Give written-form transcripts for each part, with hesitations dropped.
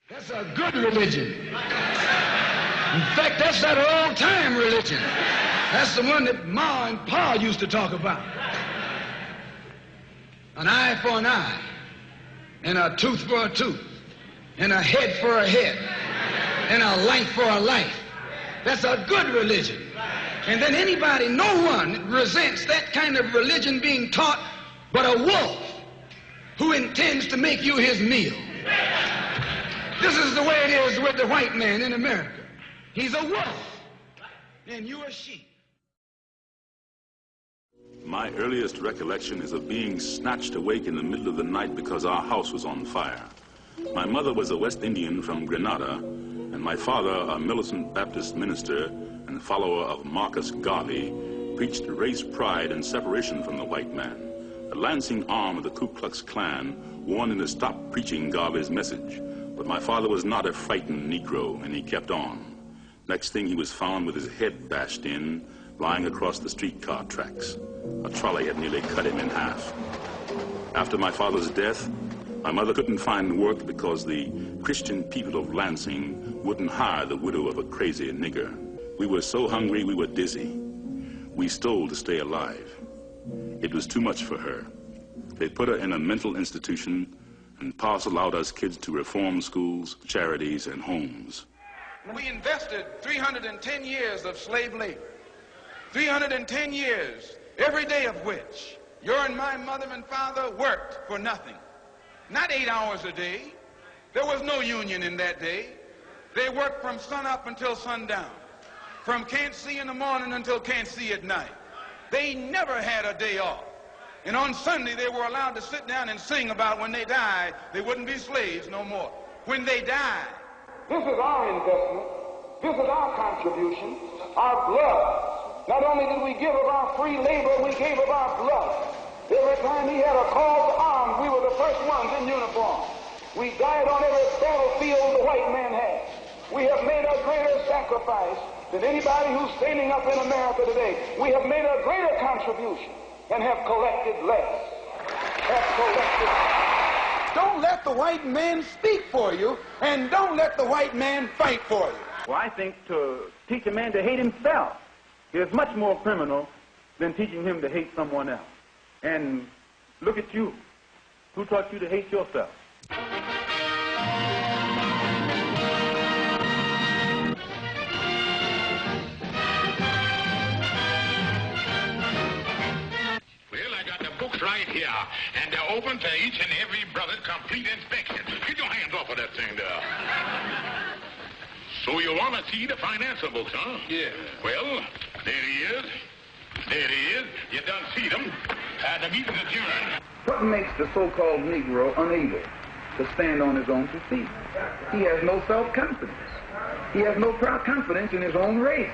That's a good religion. In fact, that's that old-time religion. That's the one that Ma and Pa used to talk about. An eye for an eye, and a tooth for a tooth, and a head for a head, and a life for a life. That's a good religion. And then anybody, no one resents that kind of religion being taught but a wolf who intends to make you his meal. This is the way it is with the white man in America. He's a wolf, and you a sheep. My earliest recollection is of being snatched awake in the middle of the night because our house was on fire. My mother was a West Indian from Grenada, and my father, a militant Baptist minister and follower of Marcus Garvey, preached race pride and separation from the white man. The Lansing arm of the Ku Klux Klan warned him to stop preaching Garvey's message, but my father was not a frightened Negro, and he kept on. Next thing, he was found with his head bashed in, lying across the streetcar tracks. A trolley had nearly cut him in half. After my father's death, my mother couldn't find work because the Christian people of Lansing wouldn't hire the widow of a crazy nigger. We were so hungry we were dizzy. We stole to stay alive. It was too much for her. They put her in a mental institution and parceled out us kids to reform schools, charities, and homes. We invested 310 years of slave labor. 310 years, every day of which your and my mother and father worked for nothing. Not 8 hours a day. There was no union in that day. They worked from sun up until sundown. From can't see in the morning until can't see at night. They never had a day off. And on Sunday, they were allowed to sit down and sing about when they died, they wouldn't be slaves no more. When they died. This is our investment. This is our contribution, our blood. Not only did we give of our free labor, we gave of our blood. Every time he had a call to arms, we were the first ones in uniform. We died on every battlefield the white man had. We have made a greater sacrifice than anybody who's standing up in America today. We have made a greater contribution and have collected less. Don't let the white man speak for you, and don't let the white man fight for you. Well, I think to teach a man to hate himself is much more criminal than teaching him to hate someone else. And look at you. Who taught you to hate yourself? Right here, and they're open to each and every brother's complete inspection. Get your hands off of that thing there. So you want to see the financial books, huh? Yeah. Well, there he is. There he is. You done see them. The meeting's adjourned. What makes the so-called Negro unable to stand on his own 2 feet? He has no self-confidence. He has no confidence in his own race.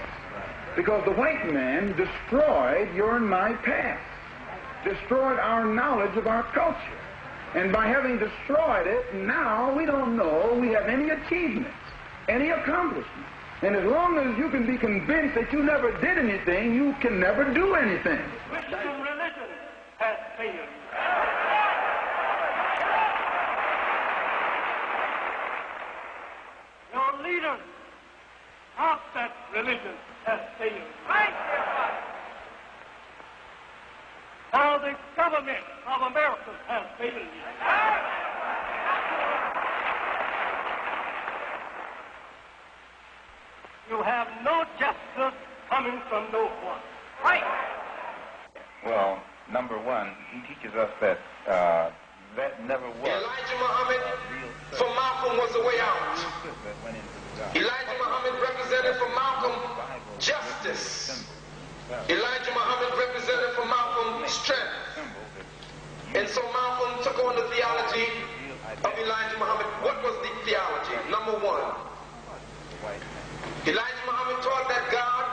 Because the white man destroyed your and my past. Destroyed our knowledge of our culture. And by having destroyed it, now we don't know we have any achievements, any accomplishments. And as long as you can be convinced that you never did anything, you can never do anything. Christian religion has failed. Your leaders of that religion has failed. Right. Now the government of America has failed. You have no justice coming from no one. Right. Well, number one, he teaches us that that never was. Elijah Muhammad for Malcolm was the way out. Elijah Muhammad represented for Malcolm justice. Elijah Muhammad represented for Malcolm strength. And so Malcolm took on the theology of Elijah Muhammad. What was the theology? Number one, Elijah Muhammad taught that God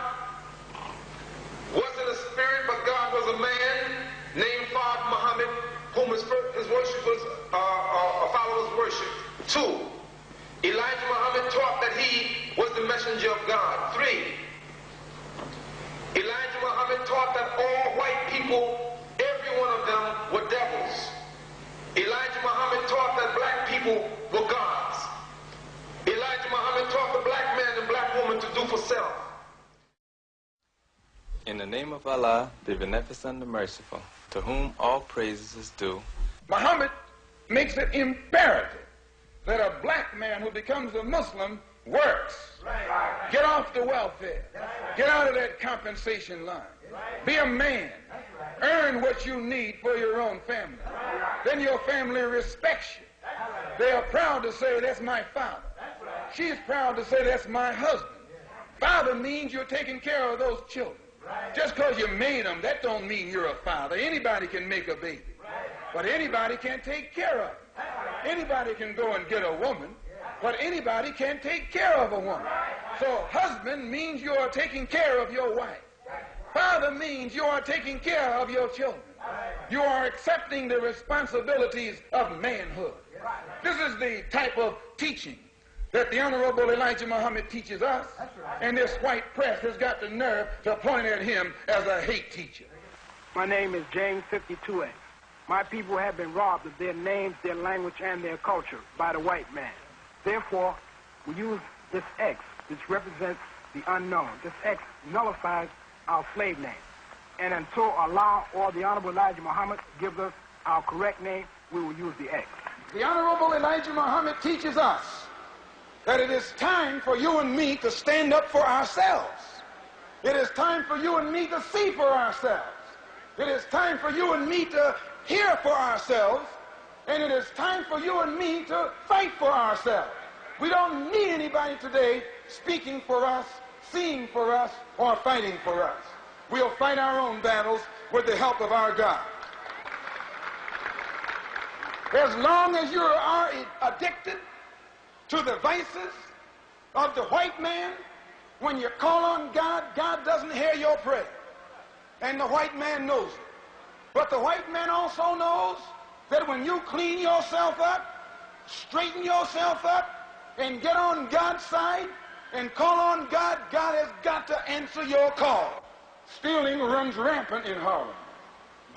wasn't a spirit, but God was a man named Fard Muhammad, whom his worshippers, followers worshiped. 2, Elijah Muhammad taught that he was the messenger of God. 3, Elijah Muhammad taught that all white people, every one of them, were devils. Elijah Muhammad taught that black people were gods. name of Allah, the Beneficent, the Merciful, to whom all praises is due. Muhammad makes it imperative that a black man who becomes a Muslim works. Get off the welfare. Get out of that compensation line. Be a man. Earn what you need for your own family. Then your family respects you. They are proud to say, that's my father. She's proud to say, that's my husband. Father means you're taking care of those children. Just because you made them, that don't mean you're a father. Anybody can make a baby. But anybody can't take care of it. Anybody can go and get a woman, but anybody can't take care of a woman. So husband means you are taking care of your wife. Father means you are taking care of your children. You are accepting the responsibilities of manhood. This is the type of teaching that the Honorable Elijah Muhammad teaches us, and this white press has got the nerve to point at him as a hate teacher. My name is James 52A. My people have been robbed of their names, their language, and their culture by the white man. Therefore, we use this X, which represents the unknown. This X nullifies our slave name. And until Allah or the Honorable Elijah Muhammad gives us our correct name, we will use the X. The Honorable Elijah Muhammad teaches us that it is time for you and me to stand up for ourselves. It is time for you and me to see for ourselves. It is time for you and me to hear for ourselves. And it is time for you and me to fight for ourselves. We don't need anybody today speaking for us, seeing for us, or fighting for us. We'll fight our own battles with the help of our God. As long as you are addicted to the vices of the white man, when you call on God, God doesn't hear your prayer. And the white man knows it. But the white man also knows that when you clean yourself up, straighten yourself up, and get on God's side and call on God, God has got to answer your call. Stealing runs rampant in Harlem.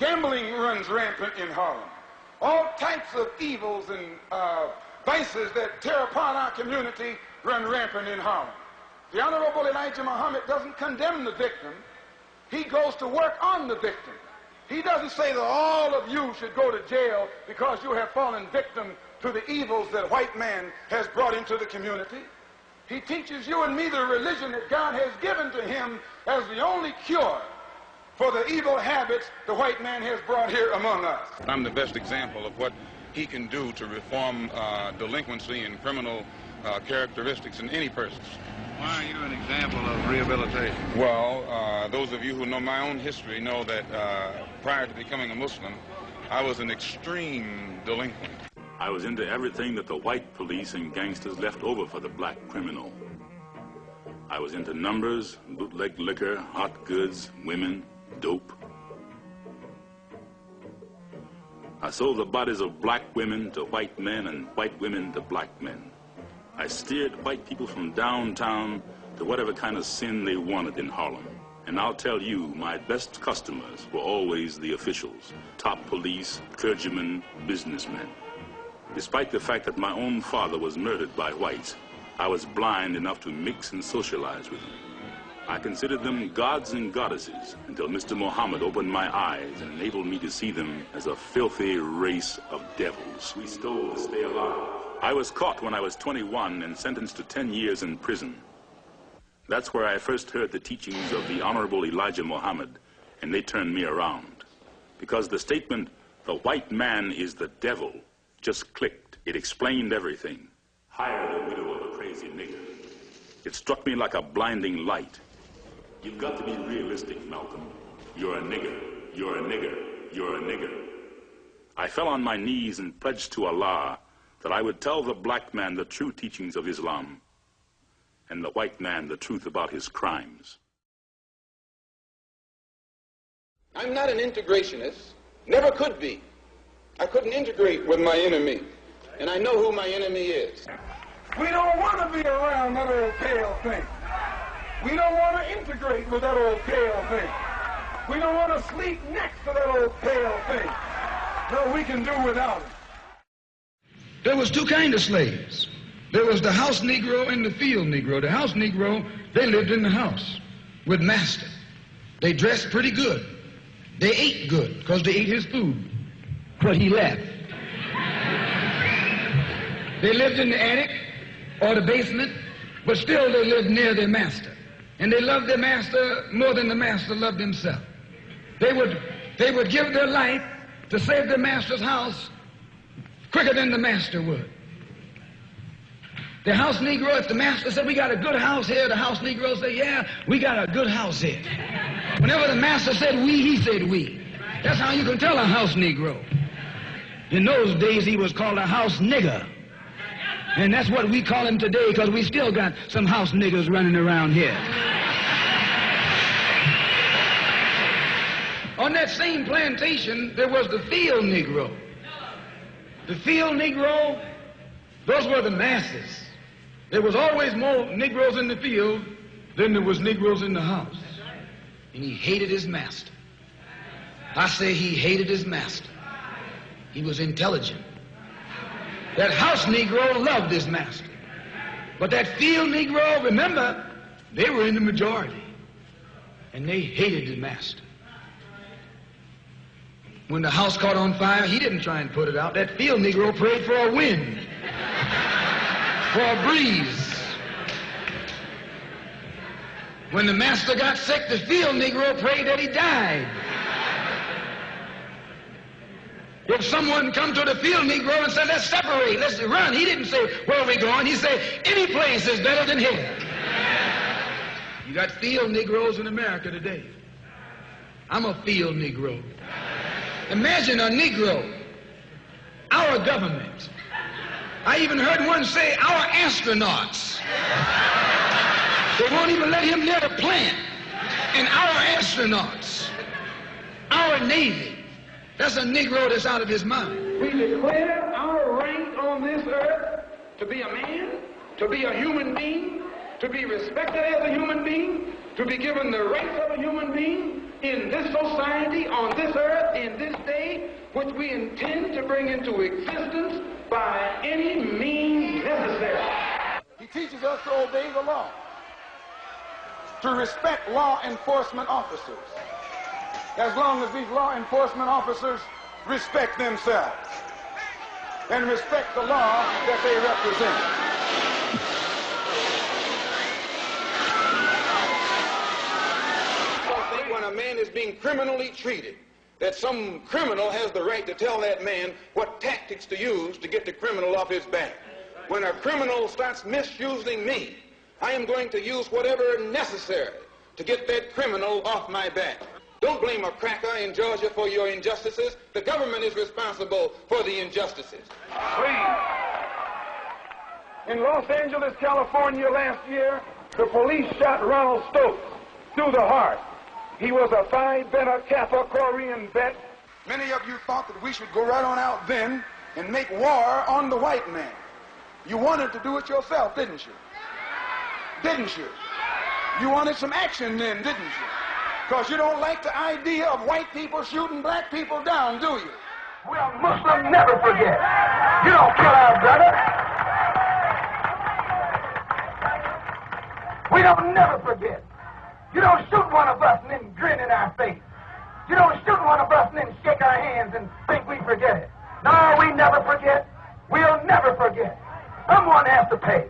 Gambling runs rampant in Harlem. All types of evils and vices that tear apart our community run rampant in Harlem. The Honorable Elijah Muhammad doesn't condemn the victim. He goes to work on the victim. He doesn't say that all of you should go to jail because you have fallen victim to the evils that white man has brought into the community. He teaches you and me the religion that God has given to him as the only cure for the evil habits the white man has brought here among us. I'm the best example of what he can do to reform delinquency and criminal characteristics in any person. Why are you an example of rehabilitation? Well, those of you who know my own history know that prior to becoming a Muslim, I was an extreme delinquent. I was into everything that the white police and gangsters left over for the black criminal. I was into numbers, bootleg liquor, hot goods, women, dope. I sold the bodies of black women to white men and white women to black men. I steered white people from downtown to whatever kind of sin they wanted in Harlem. And I'll tell you, my best customers were always the officials, top police, clergymen, businessmen. Despite the fact that my own father was murdered by whites, I was blind enough to mix and socialize with them. I considered them gods and goddesses until Mr. Muhammad opened my eyes and enabled me to see them as a filthy race of devils. We stole to stay alive. I was caught when I was 21 and sentenced to 10 years in prison. That's where I first heard the teachings of the Honorable Elijah Muhammad, and they turned me around. Because the statement, "the white man is the devil," just clicked. It explained everything. Hire the widow of a crazy nigger. It struck me like a blinding light. You've got to be realistic, Malcolm. You're a nigger. You're a nigger. You're a nigger. I fell on my knees and pledged to Allah that I would tell the black man the true teachings of Islam and the white man the truth about his crimes. I'm not an integrationist, never could be. I couldn't integrate with my enemy, and I know who my enemy is. We don't want to be around that old pale thing. We don't want to integrate with that old pale thing. We don't want to sleep next to that old pale thing. No, we can do without it. There was two kinds of slaves. There was the house Negro and the field Negro. The house Negro, they lived in the house with master. They dressed pretty good. They ate good because they ate his food, but he left. They lived in the attic or the basement, but still they lived near their master. And they loved their master more than the master loved himself. They would give their life to save their master's house quicker than the master would. The house Negro, if the master said, we got a good house here, the house Negro said, yeah, we got a good house here. Whenever the master said we, he said we. That's how you can tell a house Negro. In those days, he was called a house nigger. And that's what we call him today, because we still got some house niggers running around here. On that same plantation, there was the field Negro. The field Negro, those were the masses. There was always more Negroes in the field than there was Negroes in the house. And he hated his master. I say he hated his master. He was intelligent. That house Negro loved his master. But that field Negro, remember, they were in the majority. And they hated the master. When the house caught on fire, he didn't try and put it out. That field Negro prayed for a wind, for a breeze. When the master got sick, the field Negro prayed that he died. If someone come to the field Negro and said, let's separate, let's run, he didn't say, where are we going? He said, any place is better than here. You got field Negroes in America today. I'm a field Negro. Imagine a Negro, our government. I even heard one say, our astronauts. They won't even let him near the plant. And our astronauts, our Navy. That's a Negro that's out of his mind. We declare our rank on this earth to be a man, to be a human being, to be respected as a human being, to be given the rights of a human being in this society, on this earth, in this day, which we intend to bring into existence by any means necessary. He teaches us to obey the law, to respect law enforcement officers, as long as these law enforcement officers respect themselves and respect the law that they represent. When a man is being criminally treated, that some criminal has the right to tell that man what tactics to use to get the criminal off his back. When a criminal starts misusing me, I am going to use whatever necessary to get that criminal off my back. Don't blame a cracker in Georgia for your injustices. The government is responsible for the injustices. Please. In Los Angeles, California last year, the police shot Ronald Stokes through the heart. He was a Phi Beta Kappa Korean vet. Many of you thought that we should go right on out then and make war on the white man. You wanted to do it yourself, didn't you? Didn't you? You wanted some action then, didn't you? Because you don't like the idea of white people shooting black people down, do you? Well, Muslims never forget. You don't kill our brother. We don't never forget. You don't shoot one of us and then grin in our face. You don't shoot one of us and then shake our hands and think we forget it. No, we never forget. We'll never forget. Someone has to pay.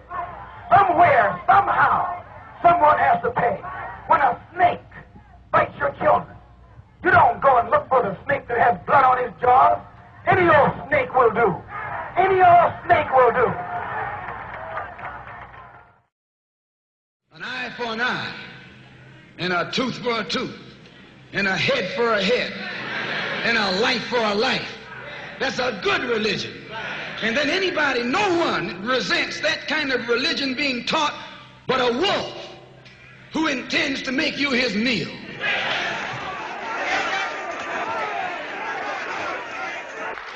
Somewhere, somehow, someone has to pay. When a snake bites your children, you don't go and look for the snake that has blood on his jaws. Any old snake will do. Any old snake will do. An eye for an eye, and a tooth for a tooth, and a head for a head, and a life for a life. That's a good religion. And then anybody, no one resents that kind of religion being taught but a wolf who intends to make you his meal.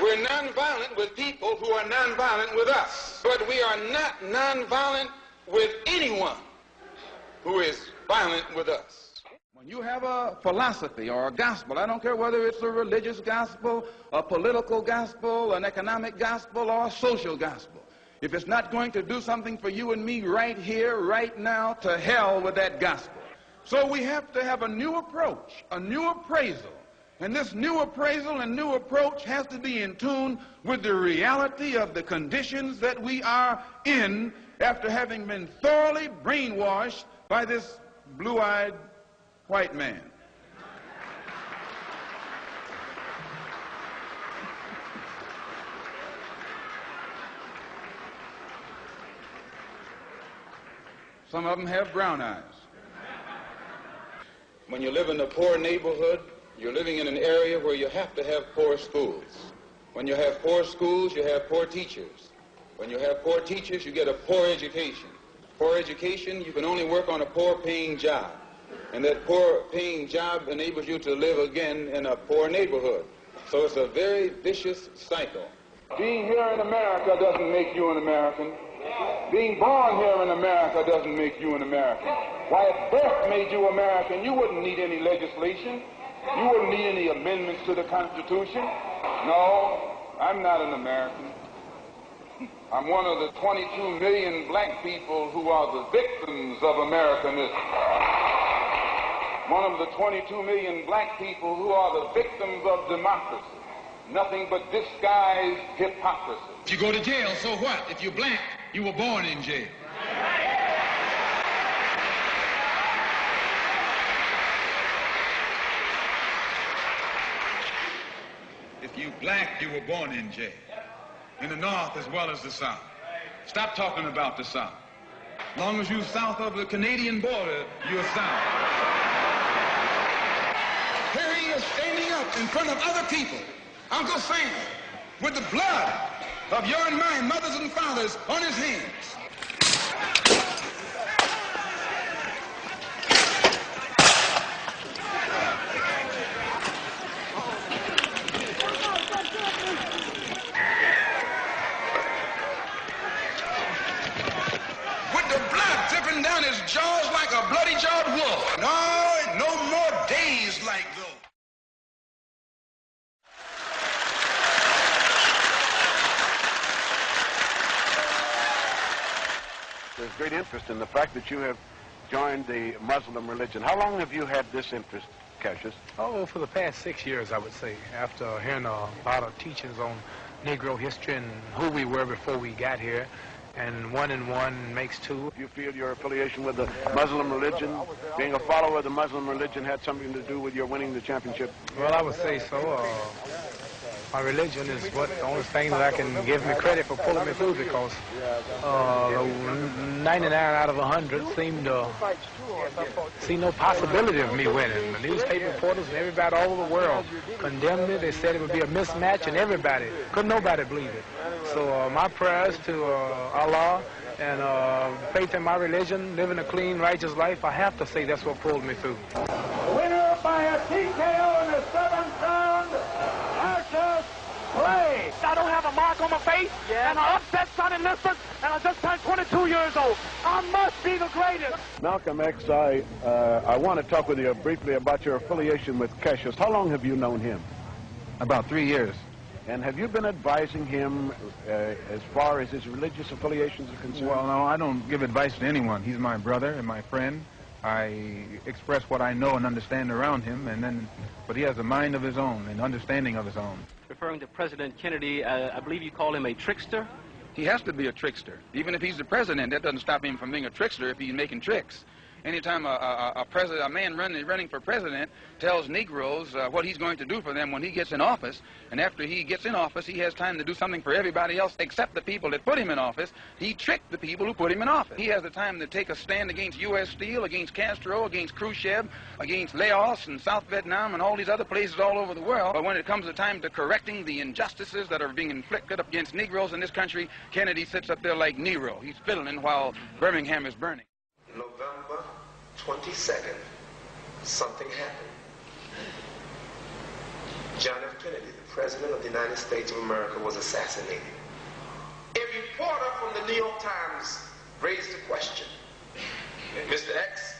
We're nonviolent with people who are nonviolent with us, but we are not nonviolent with anyone who is violent with us. When you have a philosophy or a gospel, I don't care whether it's a religious gospel, a political gospel, an economic gospel, or a social gospel. If it's not going to do something for you and me right here, right now, to hell with that gospel. So we have to have a new approach, a new appraisal. And this new appraisal and new approach has to be in tune with the reality of the conditions that we are in after having been thoroughly brainwashed by this blue-eyed white man. Some of them have brown eyes. When you live in a poor neighborhood, you're living in an area where you have to have poor schools. When you have poor schools, you have poor teachers. When you have poor teachers, you get a poor education. Poor education, you can only work on a poor-paying job. And that poor-paying job enables you to live again in a poor neighborhood. So it's a very vicious cycle. Being here in America doesn't make you an American. Being born here in America doesn't make you an American. Why, if birth made you American, you wouldn't need any legislation. You wouldn't need any amendments to the Constitution. No, I'm not an American. I'm one of the 22 million black people who are the victims of Americanism. One of the 22 million black people who are the victims of democracy. Nothing but disguised hypocrisy. If you go to jail, so what? If you're black, you were born in jail. If you black, you were born in jail. In the North as well as the South. Stop talking about the South. As long as you're south of the Canadian border, you're South. Here he is standing up in front of other people, Uncle Sam, with the blood of your and my mothers and fathers on his hands. Down his jaws like a bloody-jawed wolf. No more days like those. There's great interest in the fact that you have joined the Muslim religion. How long have you had this interest, Cassius? Oh, for the past 6 years, I would say, after hearing a lot of teachings on Negro history and who we were before we got here. And 1 and 1 makes 2. You feel your affiliation with the Muslim religion, being a follower of the Muslim religion, had something to do with your winning the championship? Well, I would say so. My religion is the only thing that I can give me credit for pulling me through, because 99 out of 100 seemed to see no possibility of me winning. The newspaper reporters and everybody all over the world condemned me. They said it would be a mismatch, and nobody believe it. So my prayers to Allah and faith in my religion, living a clean, righteous life, I have to say that's what pulled me through. Winner by a TKO in the 7th round, Cassius Clay. I don't have a mark on my face, and I upset Sonny Liston, and I just turned 22 years old. I must be the greatest. Malcolm X, I want to talk with you briefly about your affiliation with Cassius. How long have you known him? About 3 years. And have you been advising him as far as his religious affiliations are concerned? Well, no, I don't give advice to anyone. He's my brother and my friend. I express what I know and understand around him, but he has a mind of his own and understanding of his own. Referring to President Kennedy, I believe you call him a trickster? He has to be a trickster. Even if he's the president, that doesn't stop him from being a trickster if he's making tricks. Anytime a man running for president tells Negroes what he's going to do for them when he gets in office, and after he gets in office, he has time to do something for everybody else except the people that put him in office, he tricked the people who put him in office. He has the time to take a stand against U.S. Steel, against Castro, against Khrushchev, against Laos and South Vietnam and all these other places all over the world. But when it comes to time to correcting the injustices that are being inflicted against Negroes in this country, Kennedy sits up there like Nero. He's fiddling while Birmingham is burning. November 22nd, something happened. John F. Kennedy, the President of the United States of America, was assassinated. A reporter from the New York Times raised the question, Mr. X,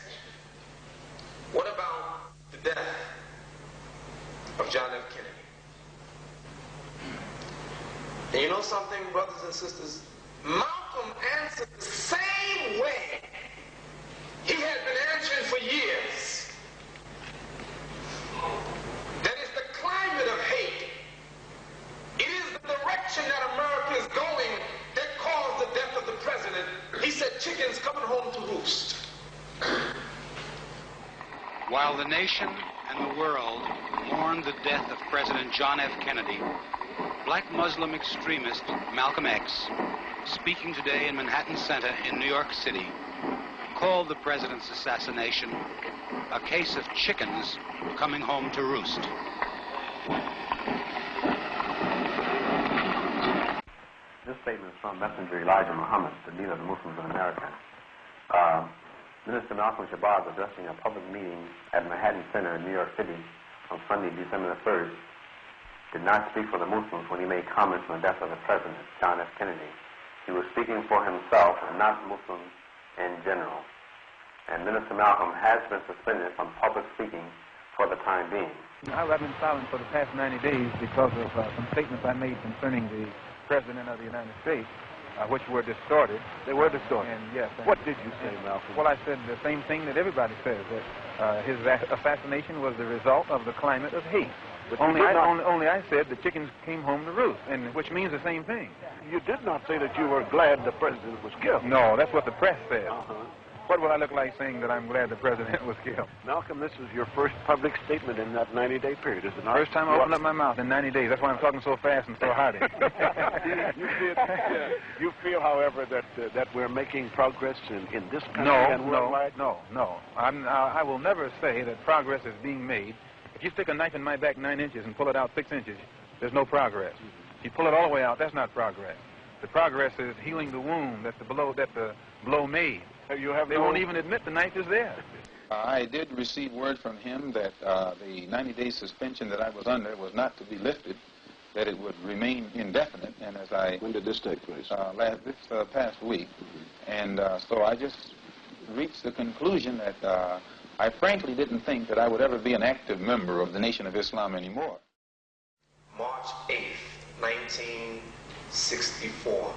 what about the death of John F. Kennedy? And you know something, brothers and sisters? Malcolm answered the same way He had been answering for years that it's the climate of hate. It is the direction that America is going that caused the death of the president. He said chickens coming home to roost. While the nation and the world mourn the death of President John F. Kennedy, black Muslim extremist Malcolm X, speaking today in Manhattan Center in New York City, called the president's assassination a case of chickens coming home to roost. This statement is from Messenger Elijah Muhammad, the leader of the Muslims in America. Minister Malcolm Shabazz, addressing a public meeting at Manhattan Center in New York City on Sunday, December the 1st, did not speak for the Muslims when he made comments on the death of the president, John F. Kennedy. He was speaking for himself and not Muslims in general. And Minister Malcolm has been suspended from public speaking for the time being. I've been silent for the past 90 days because of some statements I made concerning the President of the United States, which were distorted. They were distorted? And yes. What did you say, Malcolm? Well, I said the same thing that everybody says, that his assassination was the result of the climate of hate. Only I said the chickens came home to roost, and which means the same thing. You did not say that you were glad the president was killed. No, that's what the press said. What would I look like saying that I'm glad the president was killed? Malcolm, this is your first public statement in that 90-day period, is it not? First time I opened up my mouth in 90 days. That's why I'm talking so fast and so hearty. You feel, however, that we're making progress in this country and worldwide? No. I will never say that progress is being made. If you stick a knife in my back 9 inches and pull it out 6 inches, there's no progress. If you pull it all the way out, that's not progress. The progress is healing the wound that the blow made. They won't even admit the knife is there. I did receive word from him that the 90-day suspension that I was under was not to be lifted, that it would remain indefinite. And as I... When did this take place? This past week. And so I just reached the conclusion that I frankly didn't think that I would ever be an active member of the Nation of Islam anymore. March 8th, 1964,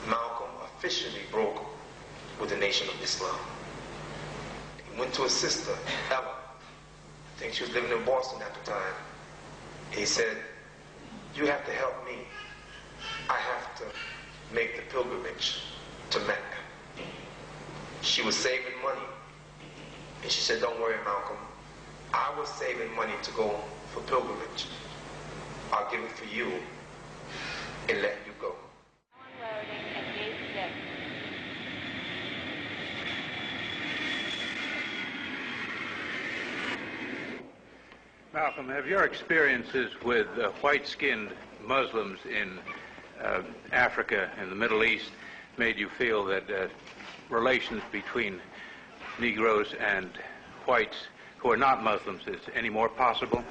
Malcolm officially broke with the Nation of Islam. He went to his sister, Ella. I think she was living in Boston at the time. He said, you have to help me. I have to make the pilgrimage to Mecca. She was saving money. And she said, don't worry, Malcolm. I was saving money to go for pilgrimage. I'll give it for you and let you go. Malcolm, have your experiences with white-skinned Muslims in Africa and the Middle East made you feel that relations between Negroes and whites who are not Muslims is any more possible?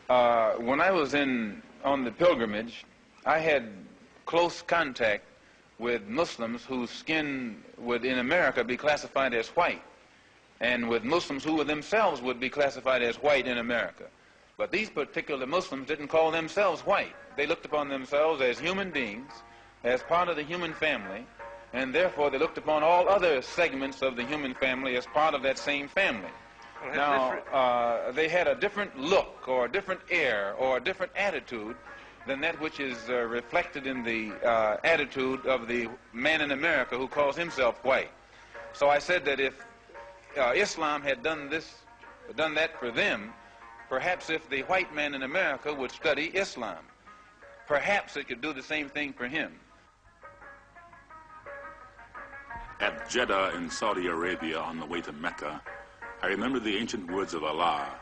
When I was on the pilgrimage, I had close contact with Muslims whose skin would in America be classified as white, and with Muslims who themselves would be classified as white in America. But these particular Muslims didn't call themselves white. They looked upon themselves as human beings, as part of the human family, and therefore they looked upon all other segments of the human family as part of that same family. Now, they had a different look or a different air or a different attitude than that which is reflected in the attitude of the man in America who calls himself white. So I said that if Islam had done that for them, perhaps if the white man in America would study Islam, perhaps it could do the same thing for him. At Jeddah in Saudi Arabia on the way to Mecca, I remember the ancient words of Allah.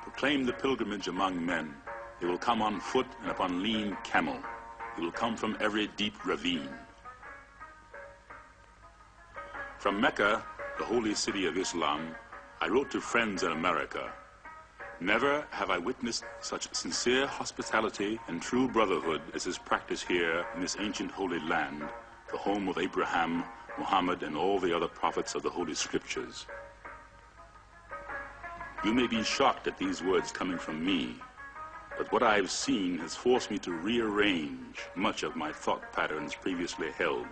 Proclaim the pilgrimage among men. They will come on foot and upon lean camel. They will come from every deep ravine. From Mecca, the holy city of Islam, I wrote to friends in America, never have I witnessed such sincere hospitality and true brotherhood as is practiced here in this ancient holy land, the home of Abraham, Muhammad, and all the other prophets of the Holy Scriptures. You may be shocked at these words coming from me, but what I have seen has forced me to rearrange much of my thought patterns previously held,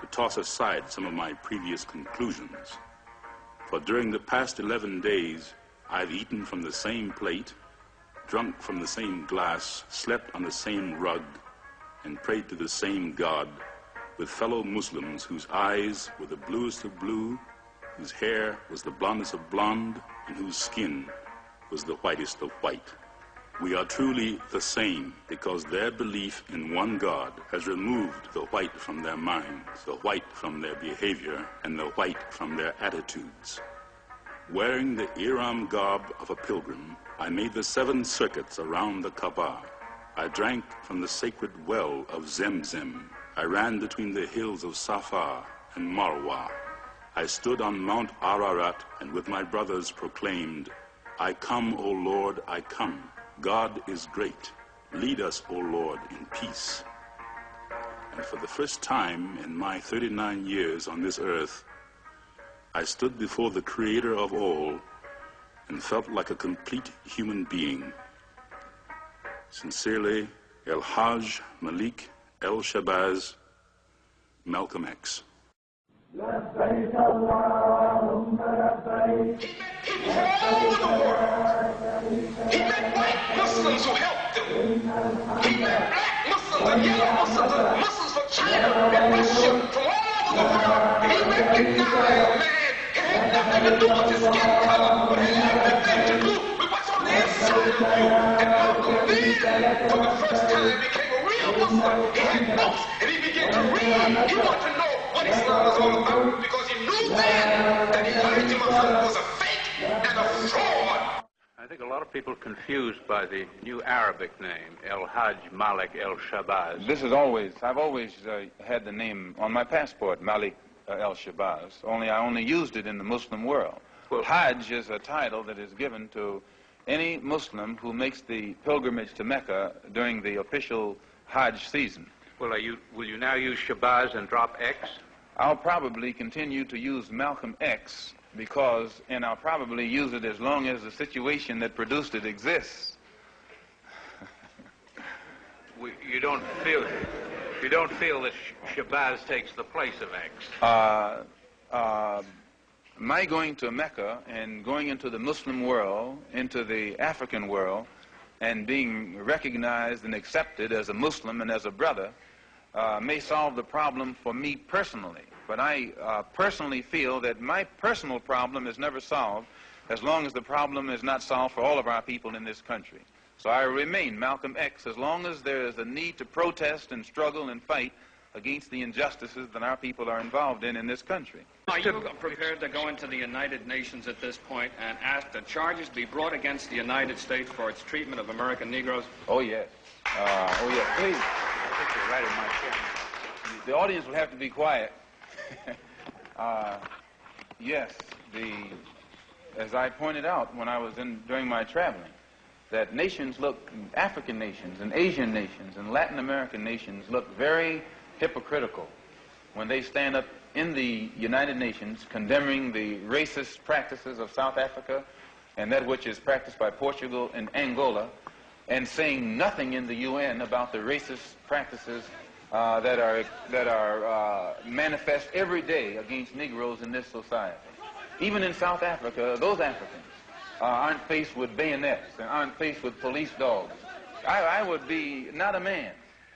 to toss aside some of my previous conclusions. For during the past 11 days, I've eaten from the same plate, drunk from the same glass, slept on the same rug, and prayed to the same God with fellow Muslims whose eyes were the bluest of blue, whose hair was the blondest of blonde, and whose skin was the whitest of white. We are truly the same because their belief in one God has removed the white from their minds, the white from their behavior, and the white from their attitudes. Wearing the Ihram garb of a pilgrim, I made the 7 circuits around the Kaaba. I drank from the sacred well of Zemzem. I ran between the hills of Safa and Marwa. I stood on Mount Ararat and with my brothers proclaimed, I come, O Lord, I come. God is great. Lead us, O Lord, in peace. And for the first time in my 39 years on this earth, I stood before the Creator of all and felt like a complete human being. Sincerely, El-Hajj Malik El-Shabazz, Malcolm X. لبيك اللهم لبيك. He met white Muslims who helped him. He met black Muslims and yellow Muslims and Muslims from China and Russia, from all over the world. And he recognized, man, it had nothing to do with your skin color, but it had everything to do with what's on the inside of you. And Malcolm then, for the first time, became a real Muslim. He had notes, and he began to read. He wanted to know what Islam was all about, because he knew then that Elijah Muhammad was a fake and a fraud. I think a lot of people are confused by the new Arabic name, El-Hajj Malik El-Shabazz. I've always had the name on my passport, Malik El-Shabazz, only I only used it in the Muslim world. Well, Hajj is a title that is given to any Muslim who makes the pilgrimage to Mecca during the official Hajj season. Well, will you now use Shabazz and drop X? I'll probably continue to use Malcolm X and I'll probably use it as long as the situation that produced it exists. You don't feel that Shabazz takes the place of X? My going to Mecca and going into the Muslim world, into the African world, and being recognized and accepted as a Muslim and as a brother may solve the problem for me personally. But I personally feel that my personal problem is never solved as long as the problem is not solved for all of our people in this country. So I remain Malcolm X as long as there is a need to protest and struggle and fight against the injustices that our people are involved in this country. Are you prepared to go into the United Nations at this point and ask that charges be brought against the United States for its treatment of American Negroes? Oh, yes. Oh, yes, please. I think you're right in my chair. The audience will have to be quiet. Yes, as I pointed out when I was during my traveling, that nations African nations and Asian nations and Latin American nations look very hypocritical when they stand up in the United Nations condemning the racist practices of South Africa and that which is practiced by Portugal and Angola, and saying nothing in the UN about the racist practices that are manifest every day against Negroes in this society. Even in South Africa, those Africans aren't faced with bayonets and aren't faced with police dogs. I would be not a man.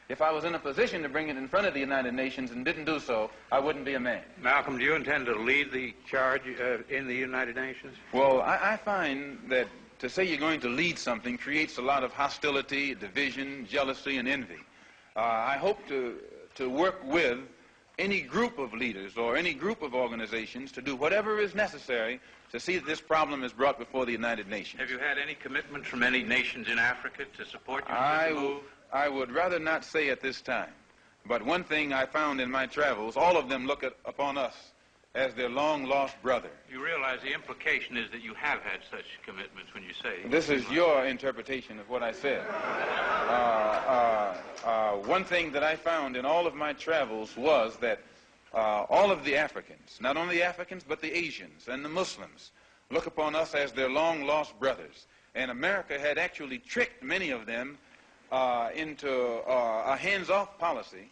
If I was in a position to bring it in front of the United Nations and didn't do so, I wouldn't be a man. Malcolm, do you intend to lead the charge in the United Nations? Well, I find that to say you're going to lead something creates a lot of hostility, division, jealousy, and envy. I hope to work with any group of leaders or any group of organizations to do whatever is necessary to see that this problem is brought before the United Nations. Have you had any commitment from any nations in Africa to support you in this move? I would rather not say at this time. But one thing I found in my travels, all of them look upon us as their long-lost brother. You realize the implication is that you have had such commitments when you say... This is your interpretation of what I said. One thing that I found in all of my travels was that all of the Africans, not only the Africans, but the Asians and the Muslims, look upon us as their long-lost brothers. And America had actually tricked many of them into a hands-off policy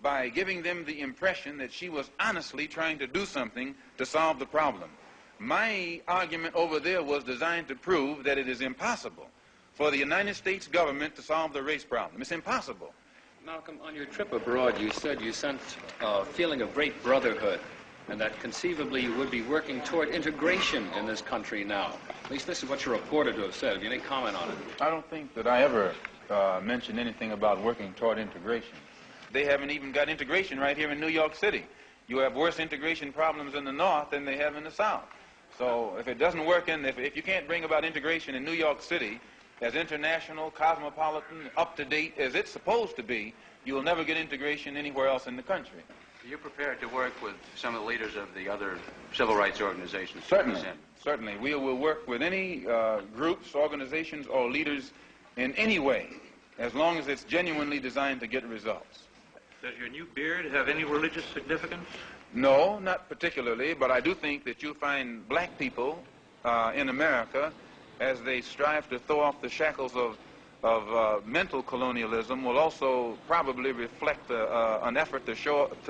by giving them the impression that she was honestly trying to do something to solve the problem. My argument over there was designed to prove that it is impossible for the United States government to solve the race problem. It's impossible. Malcolm, on your trip abroad, you said you sensed a feeling of great brotherhood, and that conceivably you would be working toward integration in this country now. At least this is what you're reported to have said. Have you any comment on it? I don't think that I ever mentioned anything about working toward integration. They haven't even got integration right here in New York City. You have worse integration problems in the North than they have in the South. So if it doesn't work if you can't bring about integration in New York City as international, cosmopolitan, up-to-date as it's supposed to be, you will never get integration anywhere else in the country. Are you prepared to work with some of the leaders of the other civil rights organizations? Certainly. Certainly. We will work with any groups, organizations, or leaders in any way, as long as it's genuinely designed to get results. Does your new beard have any religious significance? No, not particularly, but I do think that you'll find black people in America, as they strive to throw off the shackles of mental colonialism, will also probably reflect an effort to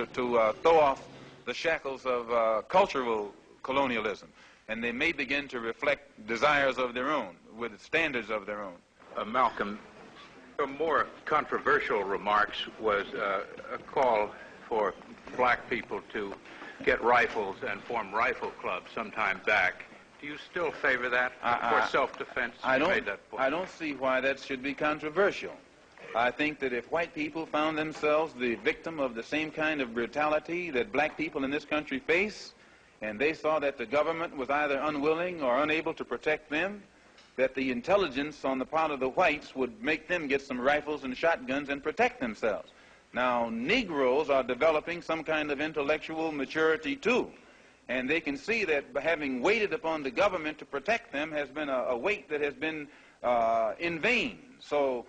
throw off the shackles of cultural colonialism. And they may begin to reflect desires of their own, with standards of their own. Malcolm, a more controversial remarks was a call for black people to get rifles and form rifle clubs some time back. Do you still favor that for self-defense? I don't see why that should be controversial. I think that if white people found themselves the victim of the same kind of brutality that black people in this country face, and they saw that the government was either unwilling or unable to protect them, that the intelligence on the part of the whites would make them get some rifles and shotguns and protect themselves. Now, Negroes are developing some kind of intellectual maturity too, and they can see that having waited upon the government to protect them has been a wait that has been in vain. So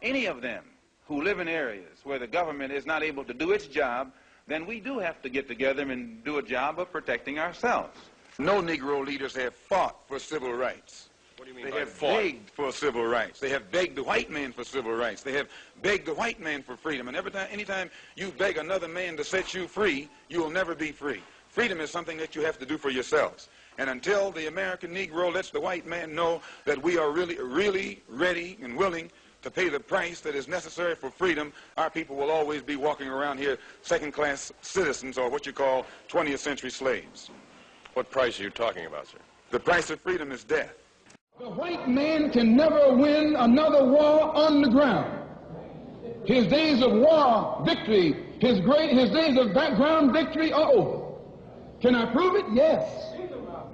any of them who live in areas where the government is not able to do its job, then we do have to get together and do a job of protecting ourselves. No Negro leaders have fought for civil rights. What do you mean They have begged for civil rights. They have begged the white man for civil rights. They have begged the white man for freedom. And anytime you beg another man to set you free, you will never be free. Freedom is something that you have to do for yourselves. And until the American Negro lets the white man know that we are really ready and willing to pay the price that is necessary for freedom, our people will always be walking around here second-class citizens, or what you call 20th century slaves. What price are you talking about, sir? The price of freedom is death. The white man can never win another war on the ground. His days of war victory, his days of background victory are over. Can I prove it? Yes.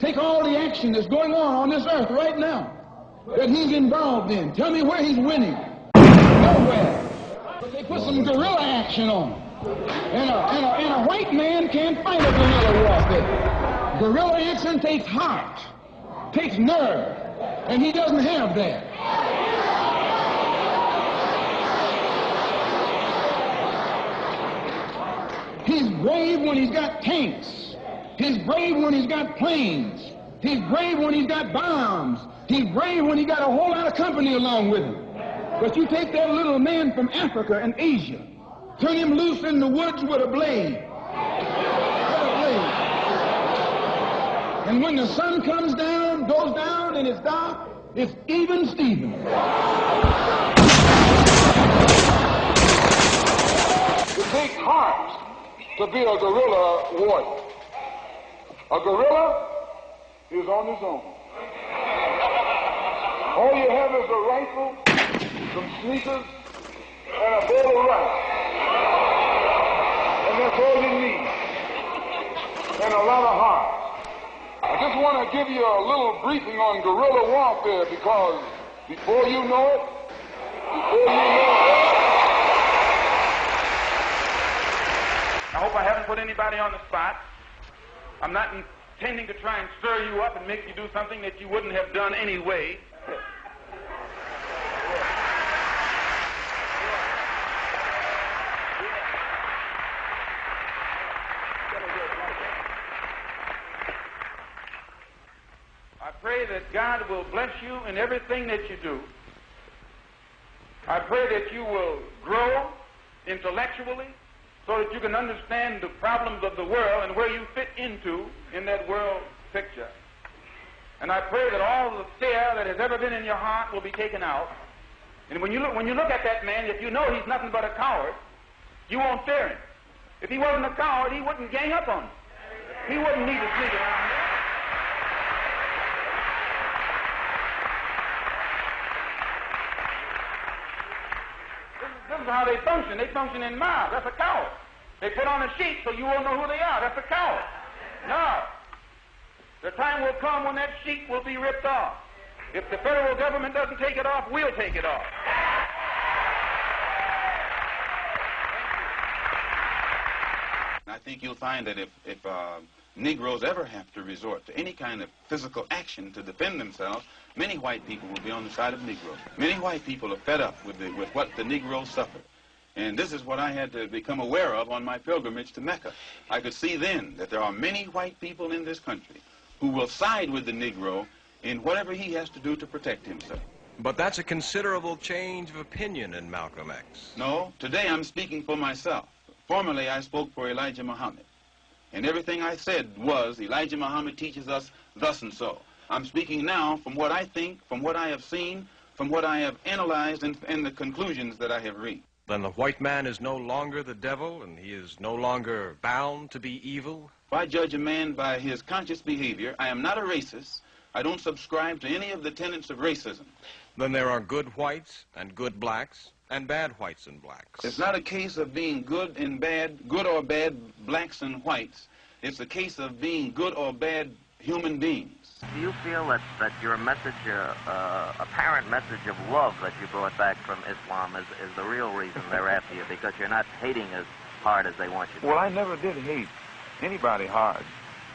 Take all the action that's going on this earth right now that he's involved in. Tell me where he's winning. Nowhere. But they put some guerrilla action on. And a white man can't fight a guerrilla warfare. Guerrilla action takes heart, takes nerve, and he doesn't have that. He's brave when he's got tanks. He's brave when he's got planes. He's brave when he's got bombs. He's brave when he got a whole lot of company along with him. But you take that little man from Africa and Asia, turn him loose in the woods with a blade. And when the sun comes down, goes down, and it's dark, it's even Steven. It takes heart to be a guerrilla warrior. A guerrilla is on his own. All you have is a rifle, some sneakers, and a bowl of rice. And that's all you need. And a lot of heart. I just want to give you a little briefing on guerrilla warfare, because before you know it, I hope I haven't put anybody on the spot. I'm not intending to try and stir you up and make you do something that you wouldn't have done anyway. I pray that God will bless you in everything that you do. I pray that you will grow intellectually, so that you can understand the problems of the world and where you fit into in that world picture. And I pray that all the fear that has ever been in your heart will be taken out. And when you look at that man, if you know he's nothing but a coward, you won't fear him. If he wasn't a coward, he wouldn't gang up on you. He wouldn't need to sneak around there. This is how they function. They function in mobs. That's a coward. They put on a sheet so you won't know who they are. That's a coward. No. The time will come when that sheet will be ripped off. If the federal government doesn't take it off, we'll take it off. I think you'll find that if Negroes ever have to resort to any kind of physical action to defend themselves, many white people will be on the side of Negroes. Many white people are fed up with what the Negroes suffer. And this is what I had to become aware of on my pilgrimage to Mecca. I could see then that there are many white people in this country who will side with the Negro in whatever he has to do to protect himself. But that's a considerable change of opinion in Malcolm X. No, today I'm speaking for myself. Formerly I spoke for Elijah Muhammad. And everything I said was, Elijah Muhammad teaches us thus and so. I'm speaking now from what I think, from what I have seen, from what I have analyzed, and the conclusions that I have reached. Then the white man is no longer the devil, and he is no longer bound to be evil? If I judge a man by his conscious behavior, I am not a racist. I don't subscribe to any of the tenets of racism. Then there are good whites and good blacks and bad whites and blacks. It's not a case of being good and bad, good or bad blacks and whites. It's a case of being good or bad human beings. Do you feel that your message, apparent message of love that you brought back from Islam is the real reason they're after you, because you're not hating as hard as they want you to? Well, I never did hate anybody hard.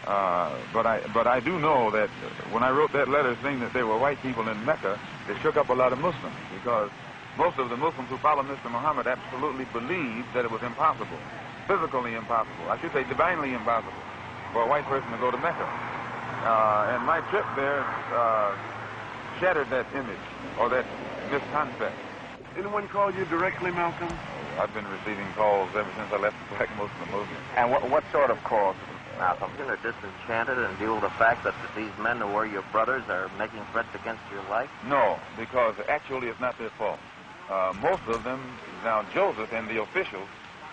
But I do know that when I wrote that letter saying that there were white people in Mecca, it shook up a lot of Muslims, because most of the Muslims who follow Mr. Muhammad absolutely believed that it was impossible, physically impossible, I should say divinely impossible, for a white person to go to Mecca. And my trip there shattered that image, or that misconcept. Anyone call you directly, Malcolm? I've been receiving calls ever since I left the Black Muslim movement. And what sort of calls, Malcolm? You're disenchanted in view of the fact that these men who were your brothers are making threats against your life? No, because actually it's not their fault. Most of them, now Joseph and the officials,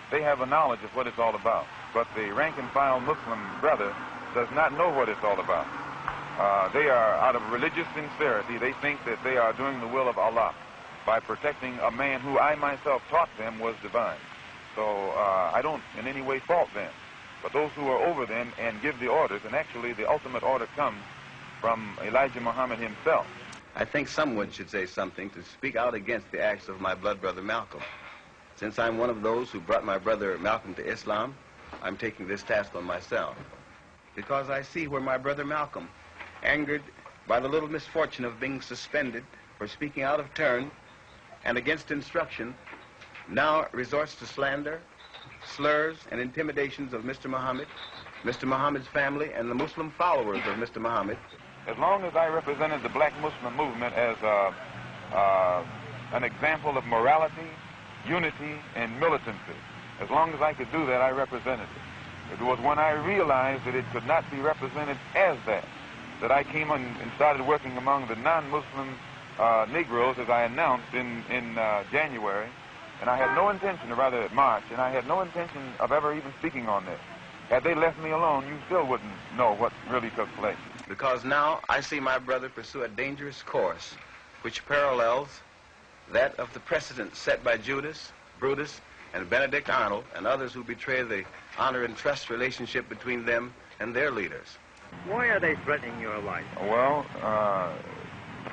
they have a knowledge of what it's all about. But the rank-and-file Muslim brother does not know what it's all about. They are, out of religious sincerity, they think that they are doing the will of Allah by protecting a man who I myself taught them was divine. So I don't in any way fault them. But those who are over them and give the orders, and actually the ultimate order comes from Elijah Muhammad himself. I think someone should say something to speak out against the acts of my blood brother Malcolm. Since I'm one of those who brought my brother Malcolm to Islam, I'm taking this task on myself. Because I see where my brother Malcolm, angered by the little misfortune of being suspended for speaking out of turn and against instruction, now resorts to slander, slurs, and intimidations of Mr. Muhammad, Mr. Muhammad's family, and the Muslim followers of Mr. Muhammad. As long as I represented the Black Muslim movement as an example of morality, unity, and militancy, as long as I could do that, I represented it. It was when I realized that it could not be represented as that I came on and started working among the non-Muslim Negroes, as I announced in January, and I had no intention, or rather March, and I had no intention of ever even speaking on this. Had they left me alone, you still wouldn't know what really took place. Because now I see my brother pursue a dangerous course which parallels that of the precedent set by Judas, Brutus, and Benedict Arnold, and others who betray the honor and trust relationship between them and their leaders. Why are they threatening your life? Well,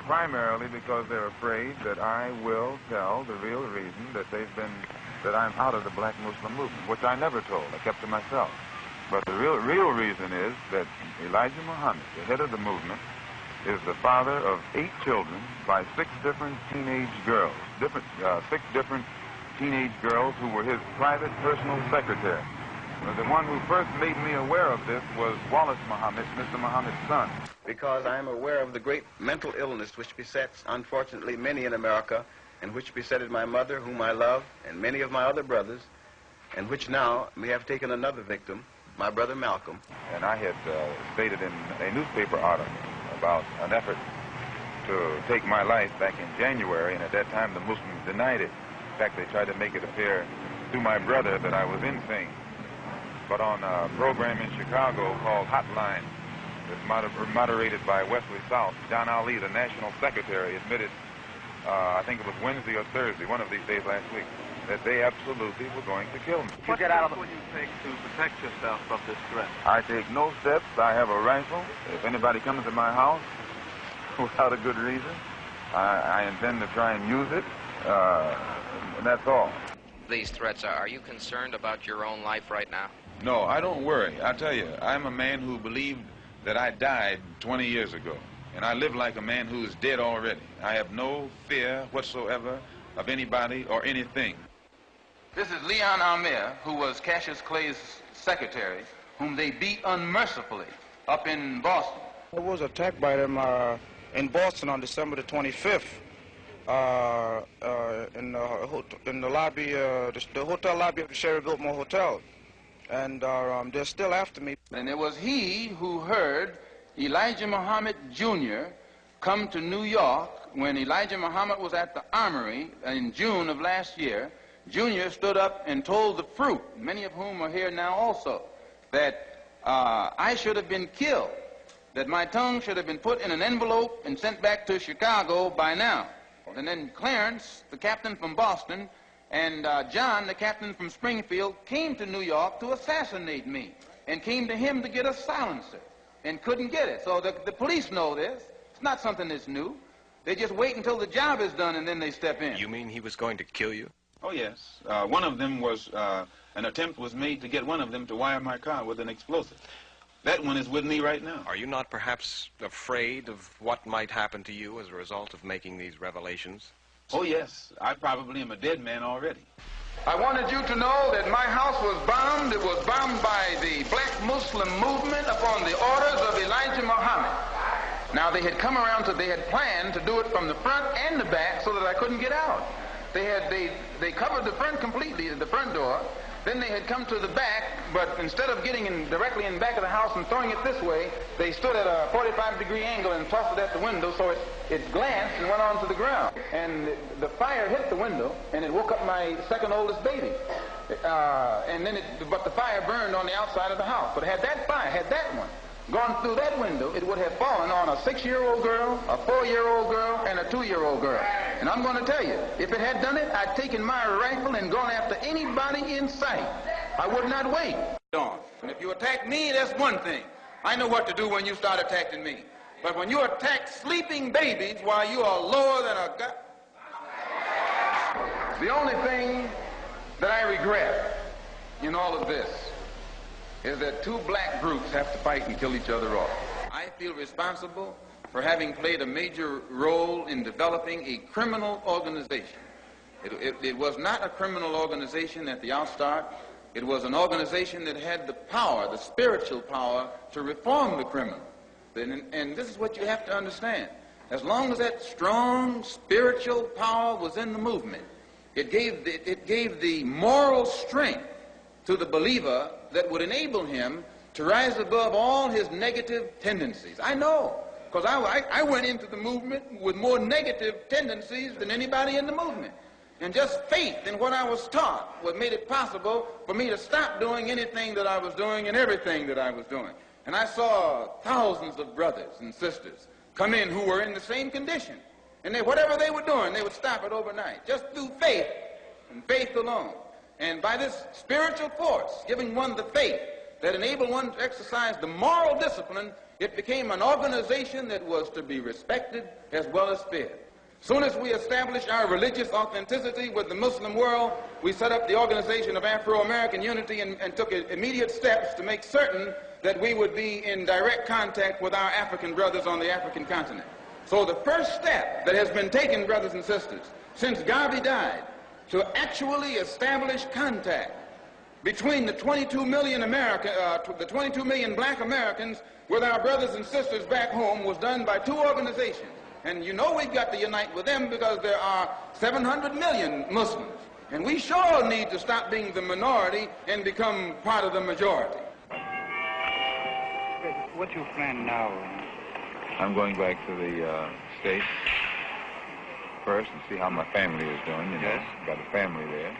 primarily because they're afraid that I will tell the real reason that I'm out of the Black Muslim movement, which I never told. I kept to myself. But the real reason is that Elijah Muhammad, the head of the movement, is the father of 8 children by 6 different teenage girls, 6 different teenage girls who were his private personal secretary. The one who first made me aware of this was Wallace Muhammad, Mr. Muhammad's son. Because I am aware of the great mental illness which besets, unfortunately, many in America, and which besetted my mother, whom I love, and many of my other brothers, and which now may have taken another victim, my brother Malcolm. And I had stated in a newspaper article about an effort to take my life back in January, and at that time the Muslims denied it. In fact, they tried to make it appear to my brother that I was insane. But on a program in Chicago called Hotline, that's moderated by Wesley South, John Ali, the national secretary, admitted, I think it was Wednesday or Thursday, one of these days last week, that they absolutely were going to kill me. What steps will you take to protect yourself from this threat? I take no steps. I have a rifle. If anybody comes to my house without a good reason, I intend to try and use it, and that's all. These threats, are you concerned about your own life right now? No, I don't worry. I tell you, I'm a man who believed that I died 20 years ago, and I live like a man who is dead already. I have no fear whatsoever of anybody or anything. This is Leon Amir, who was Cassius Clay's secretary, whom they beat unmercifully up in Boston. I was attacked by them in Boston on December the 25th in the lobby, the hotel lobby of the Sherry Biltmore Hotel. And they're still after me. And it was he who heard Elijah Muhammad Jr. come to New York when Elijah Muhammad was at the Armory in June of last year. Jr. stood up and told the Fruit, many of whom are here now also, that I should have been killed, that my tongue should have been put in an envelope and sent back to Chicago by now. And then Clarence, the captain from Boston, and John, the captain from Springfield, came to New York to assassinate me and came to him to get a silencer and couldn't get it. So the police know this. It's not something that's new. They just wait until the job is done and then they step in. You mean he was going to kill you? Oh, yes. One of them was, an attempt was made to get one of them to wire my car with an explosive. That one is with me right now. Are you not perhaps afraid of what might happen to you as a result of making these revelations? Oh, yes. I probably am a dead man already. I wanted you to know that my house was bombed. It was bombed by the black Muslim movement upon the orders of Elijah Muhammad. Now, they had come around they had planned to do it from the front and the back so that I couldn't get out. They covered the front completely, the front door. Then they had come to the back, but instead of getting directly in the back of the house and throwing it this way, they stood at a 45-degree angle and tossed it at the window, so it glanced and went onto the ground. And the fire hit the window, and it woke up my second oldest baby. But the fire burned on the outside of the house. But had that one gone through that window, it would have fallen on a 6-year-old girl, a 4-year-old girl, and a 2-year-old girl. And I'm going to tell you, if it had done it, I'd taken my rifle and gone after anybody in sight. I would not wait. And if you attack me, that's one thing. I know what to do when you start attacking me. But when you attack sleeping babies while you are lower than a god... The only thing that I regret in all of this is that two black groups have to fight and kill each other off. I feel responsible for having played a major role in developing a criminal organization. It was not a criminal organization at the outstart. It was an organization that had the power, the spiritual power, to reform the criminal. And this is what you have to understand. As long as that strong spiritual power was in the movement, it gave the moral strength to the believer that would enable him to rise above all his negative tendencies. I know, because I went into the movement with more negative tendencies than anybody in the movement. And just faith in what I was taught what made it possible for me to stop doing anything that I was doing and everything that I was doing. And I saw thousands of brothers and sisters come in who were in the same condition. And whatever they were doing, they would stop it overnight, just through faith and faith alone. And by this spiritual force, giving one the faith that enabled one to exercise the moral discipline, it became an organization that was to be respected as well as feared. Soon as we established our religious authenticity with the Muslim world, we set up the Organization of Afro-American Unity and took immediate steps to make certain that we would be in direct contact with our African brothers on the African continent. So the first step that has been taken, brothers and sisters, since Garvey died, to actually establish contact between the 22 million black Americans with our brothers and sisters back home was done by two organizations. And you know we've got to unite with them because there are 700 million Muslims And we sure need to stop being the minority and become part of the majority. What's your plan now? I'm going back to the States first and see how my family is doing, you know. Got a family there.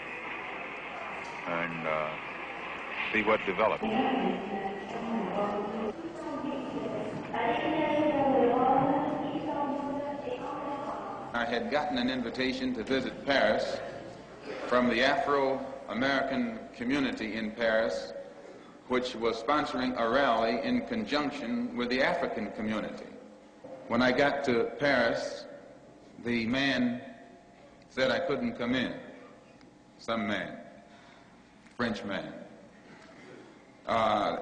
And see what develops. I had gotten an invitation to visit Paris from the Afro-American community in Paris, which was sponsoring a rally in conjunction with the African community. When I got to Paris, the man said I couldn't come in. Some man, French man.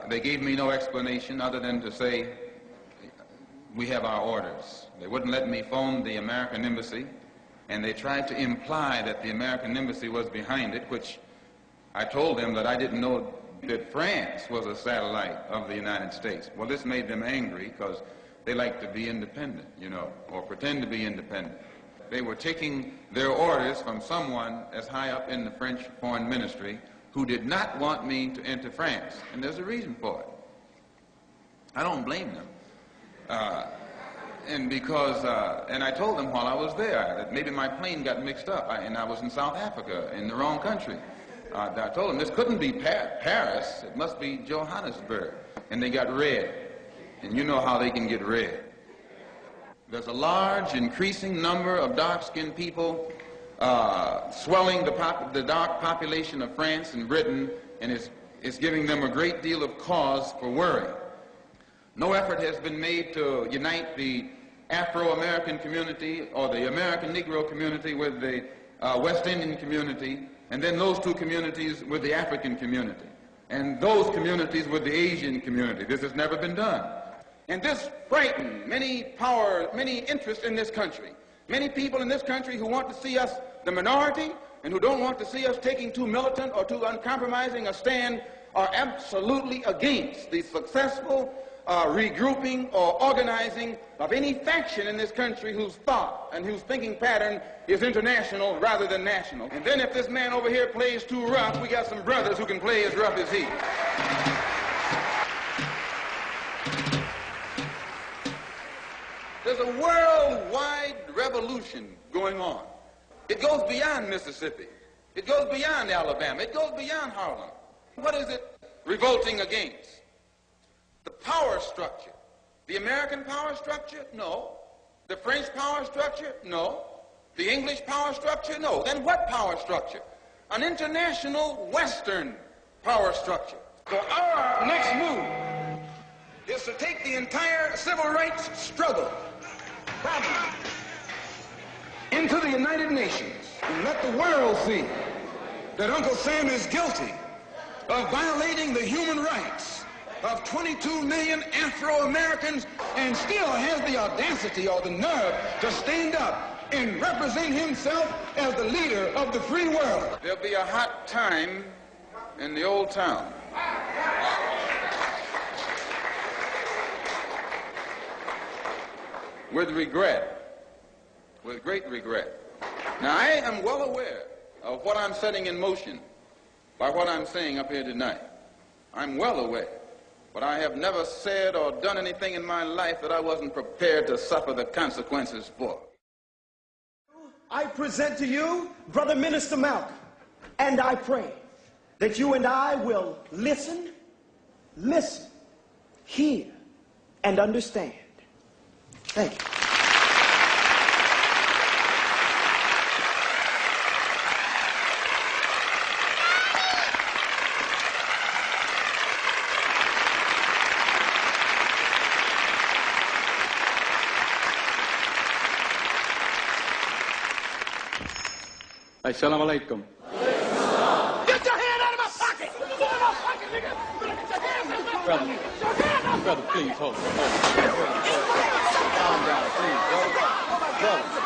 They gave me no explanation other than to say, we have our orders. They wouldn't let me phone the American embassy, and they tried to imply that the American embassy was behind it, which I told them that I didn't know that France was a satellite of the United States. Well, this made them angry because they like to be independent, you know, or pretend to be independent. They were taking their orders from someone as high up in the French foreign ministry who did not want me to enter France, and there's a reason for it. I don't blame them. And I told them while I was there that maybe my plane got mixed up and I was in South Africa, in the wrong country. I told them this couldn't be Paris, it must be Johannesburg. And they got red. And you know how they can get red. There's a large, increasing number of dark-skinned people swelling the dark population of France and Britain, and it's giving them a great deal of cause for worry. No effort has been made to unite the Afro-American community or the American Negro community with the West Indian community, and then those two communities with the African community, and those communities with the Asian community. This has never been done. And this frightened many interests in this country. Many people in this country who want to see us the minority and who don't want to see us taking too militant or too uncompromising a stand are absolutely against the successful regrouping or organizing of any faction in this country whose thought and whose thinking pattern is international rather than national. And then if this man over here plays too rough, we got some brothers who can play as rough as he. There's a worldwide revolution going on. It goes beyond Mississippi. It goes beyond Alabama. It goes beyond Harlem. What is it revolting against? The power structure. The American power structure? No. The French power structure? No. The English power structure? No. Then what power structure? An international Western power structure. So our next move is to take the entire civil rights struggle problem into the United Nations and let the world see that Uncle Sam is guilty of violating the human rights of 22 million Afro-Americans and still has the audacity or the nerve to stand up and represent himself as the leader of the free world. There'll be a hot time in the old town. With regret, with great regret. Now, I am well aware of what I'm setting in motion by what I'm saying up here tonight. I'm well aware. But I have never said or done anything in my life that I wasn't prepared to suffer the consequences for. I present to you Brother Minister Malcolm, and I pray that you and I will listen, hear, and understand. Thank you. Assalamu alaikum. Get your hand out of my pocket! Get it out of my pocket, nigga! Get your hands out of my pocket! Get your hand out! Brother, please, hold on. Calm down, please. Brother.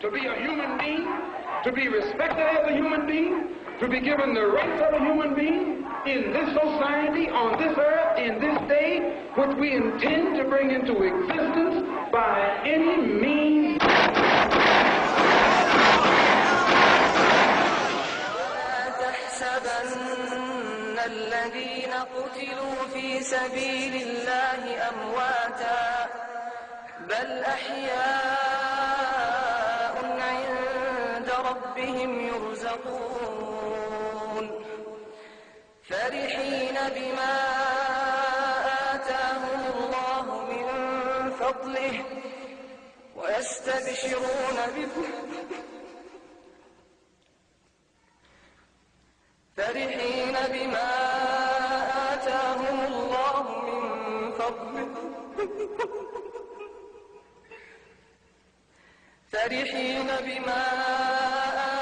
to be a human being, to be respected as a human being, to be given the rights of a human being in this society, on this earth, in this day, which we intend to bring into existence by any means. الذين قتلوا في سبيل الله أمواتا بل أحياء عند ربهم يرزقون فرحين بما آتاهم الله من فضله ويستبشرون فرحين بما آتاهم الله من فضله فرحين بما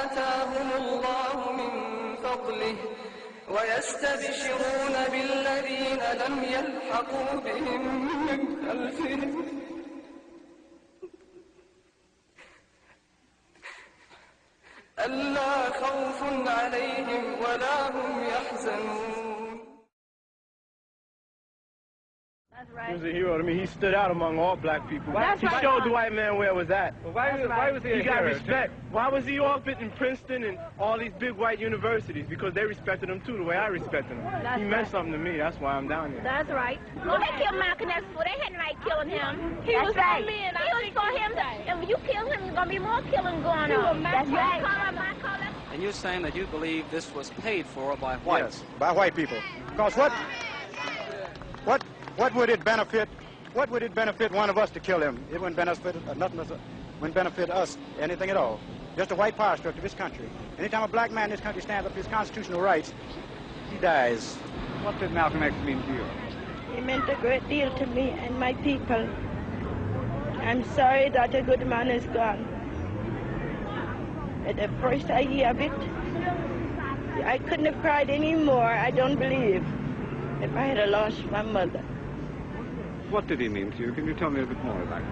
آتاهم الله من فضله ويستبشرون بالذين لم يلحقوا بهم من خلفهم ألا خوف عليهم ولا هم يحزنون. He was a hero to me. He stood out among all black people. He showed the white man where it was at. Why was he a hero? He got respect. Why was he off it in Princeton and all these big white universities? Because they respected him too, the way I respected him. He meant something to me. That's why I'm down here. That's right. Well, they killed Malcolm X. Well, they had right killing him. He was right. He was for him. And when you kill him, there's going to be more killing going on. That's right. And you're saying that you believe this was paid for by whites? Yes, by white people. Because what would it benefit? What would it benefit one of us to kill him? It wouldn't benefit nothing. Wouldn't benefit us anything at all. Just a white power structure of this country. Anytime a black man in this country stands up for his constitutional rights, he dies. What did Malcolm X mean to you? He meant a great deal to me and my people. I'm sorry that a good man is gone. At the first I hear of it, I couldn't have cried any more, I don't believe, if I had lost my mother. What did he mean to you? Can you tell me a bit more about it?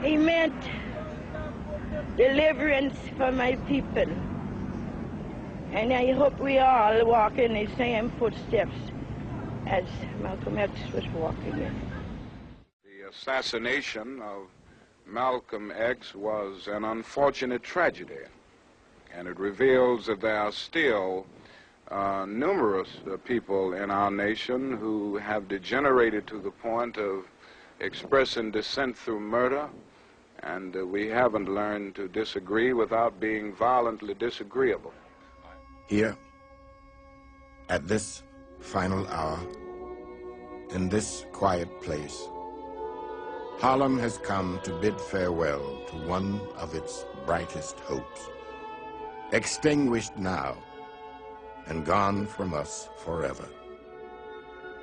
He meant deliverance for my people. And I hope we all walk in the same footsteps as Malcolm X was walking in. The assassination of Malcolm X was an unfortunate tragedy, and it reveals that there are still numerous people in our nation who have degenerated to the point of expressing dissent through murder, and we haven't learned to disagree without being violently disagreeable. Here, at this final hour, in this quiet place, Harlem has come to bid farewell to one of its brightest hopes, extinguished now and gone from us forever.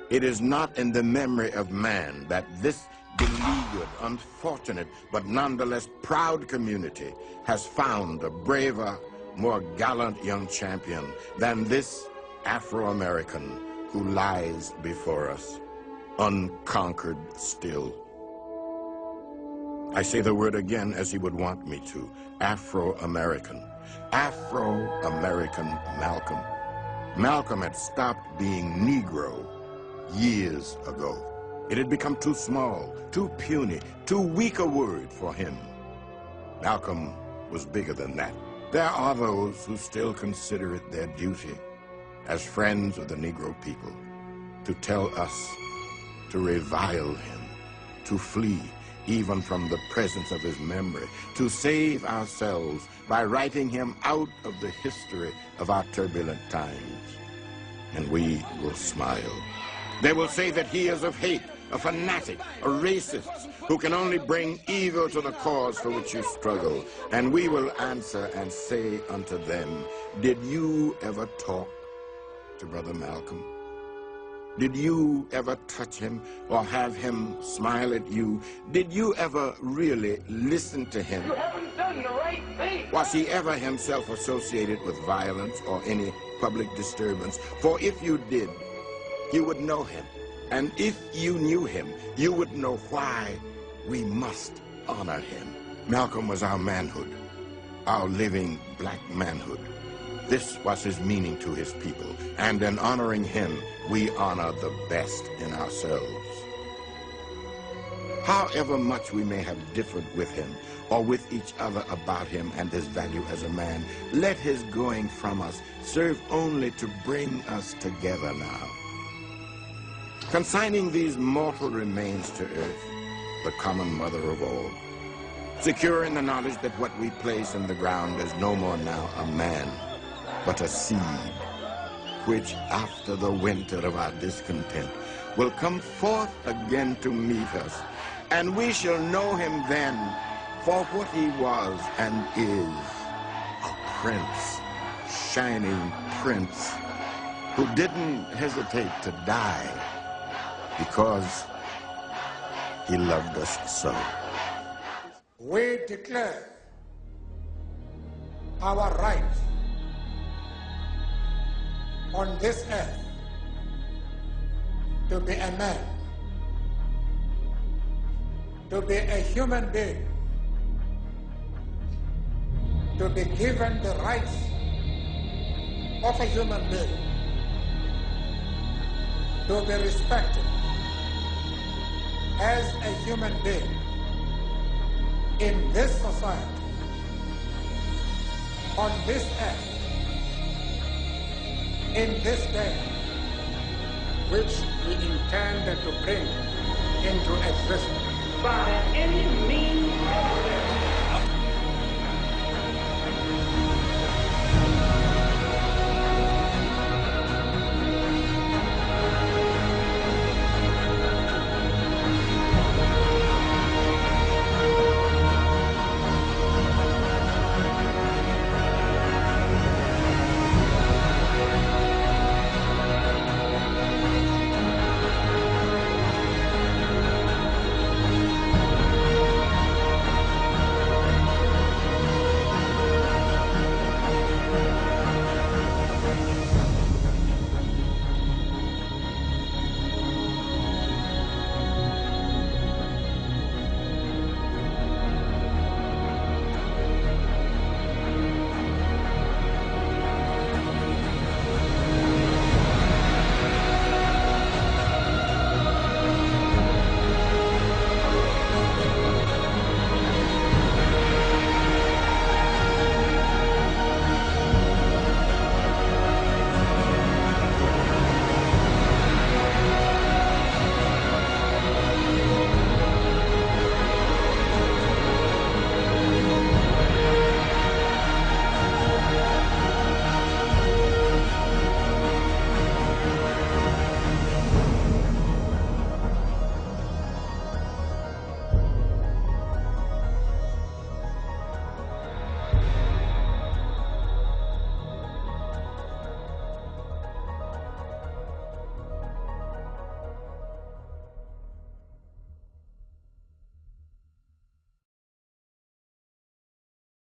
It is not in the memory of man that this beleaguered, unfortunate, but nonetheless proud community has found a braver, more gallant young champion than this Afro-American who lies before us, unconquered still. I say the word again as he would want me to, Afro-American. Afro-American Malcolm. Malcolm had stopped being Negro years ago. It had become too small, too puny, too weak a word for him. Malcolm was bigger than that. There are those who still consider it their duty as friends of the Negro people to tell us to revile him, to flee even from the presence of his memory, to save ourselves by writing him out of the history of our turbulent times. And we will smile. They will say that he is of hate, a fanatic, a racist, who can only bring evil to the cause for which you struggle. And we will answer and say unto them, did you ever talk to Brother Malcolm? Did you ever touch him or have him smile at you? Did you ever really listen to him? You haven't done the right thing. Was he ever himself associated with violence or any public disturbance? For if you did, you would know him. And if you knew him, you would know why we must honor him. Malcolm was our manhood, our living black manhood. This was his meaning to his people, and in honoring him, we honor the best in ourselves. However much we may have differed with him, or with each other about him and his value as a man, let his going from us serve only to bring us together now. Consigning these mortal remains to earth, the common mother of all, secure in the knowledge that what we place in the ground is no more now a man, but a seed, which after the winter of our discontent will come forth again to meet us, and we shall know him then for what he was and is, a prince, shining prince, who didn't hesitate to die because he loved us so. We declare our right on this earth to be a man, to be a human being, to be given the rights of a human being, to be respected as a human being in this society, on this earth, in this day, which we intend to bring into existence. By any means